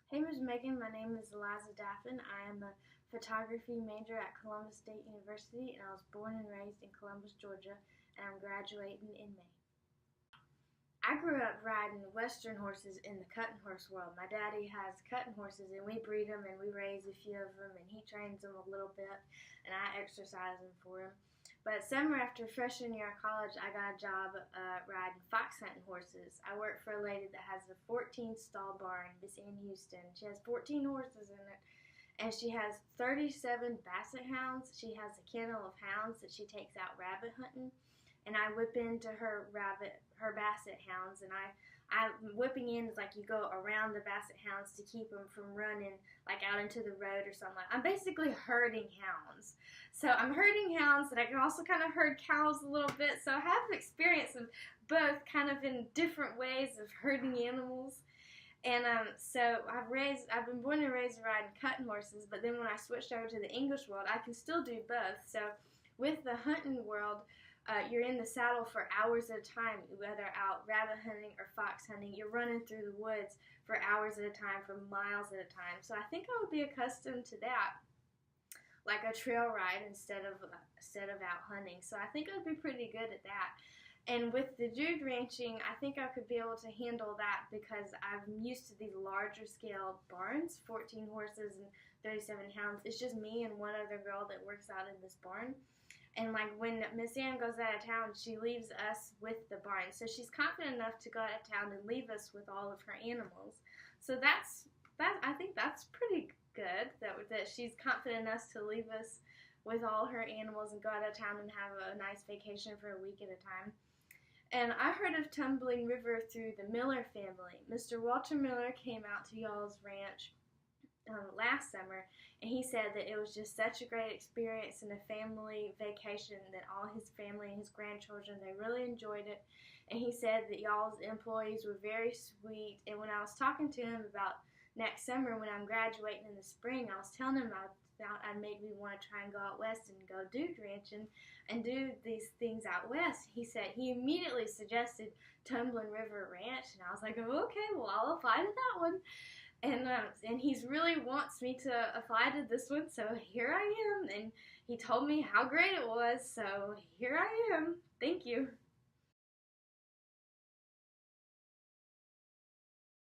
Hey, Ms. Megan, my name is Eliza Daffin. I am a photography major at Columbus State University, and I was born and raised in Columbus, Georgia, and I'm graduating in May. I grew up riding Western horses in the cutting horse world. My daddy has cutting horses, and we breed them, and we raise a few of them, and he trains them a little bit, and I exercise them for him. But summer after freshman year of college, I got a job riding fox hunting horses. I work for a lady that has a 14 stall barn, Miss Ann Houston. She has 14 horses in it, and she has 37 basset hounds. She has a kennel of hounds that she takes out rabbit hunting, and I whip into her basset hounds, and I whipping in is like you go around the basset hounds to keep them from running like out into the road or something. I'm basically herding hounds. So I'm herding hounds, and I can also kind of herd cows a little bit. So I have experience of both, kind of in different ways of herding animals. And so I've been born and raised riding cutting horses, but then when I switched over to the English world, I can still do both. So with the hunting world, you're in the saddle for hours at a time, whether out rabbit hunting or fox hunting. You're running through the woods for hours at a time, for miles at a time. So I think I would be accustomed to that, like a trail ride instead of out hunting. So I think I'd be pretty good at that. And with the dude ranching, I think I could be able to handle that because I'm used to these larger scale barns, 14 horses and 37 hounds. It's just me and one other girl that works out in this barn. And like when Miss Ann goes out of town, she leaves us with the barn. So she's confident enough to go out of town and leave us with all of her animals. So I think that's pretty good that she's confident enough to leave us with all her animals and go out of town and have a nice vacation for a week at a time. And I heard of Tumbling River through the Miller family. Mr. Walter Miller came out to y'all's ranch last summer, and he said that it was just such a great experience and a family vacation, that all his family and his grandchildren, they really enjoyed it. And he said that y'all's employees were very sweet. And when I was talking to him about next summer when I'm graduating in the spring, I was telling him I'd make me want to try and go out west and go dude ranching and do these things out west. He immediately suggested Tumbling River Ranch, and I was like, oh, okay, well, I'll apply to that one. And he's really wants me to apply to this one, so here I am. And he told me how great it was, so here I am. Thank you.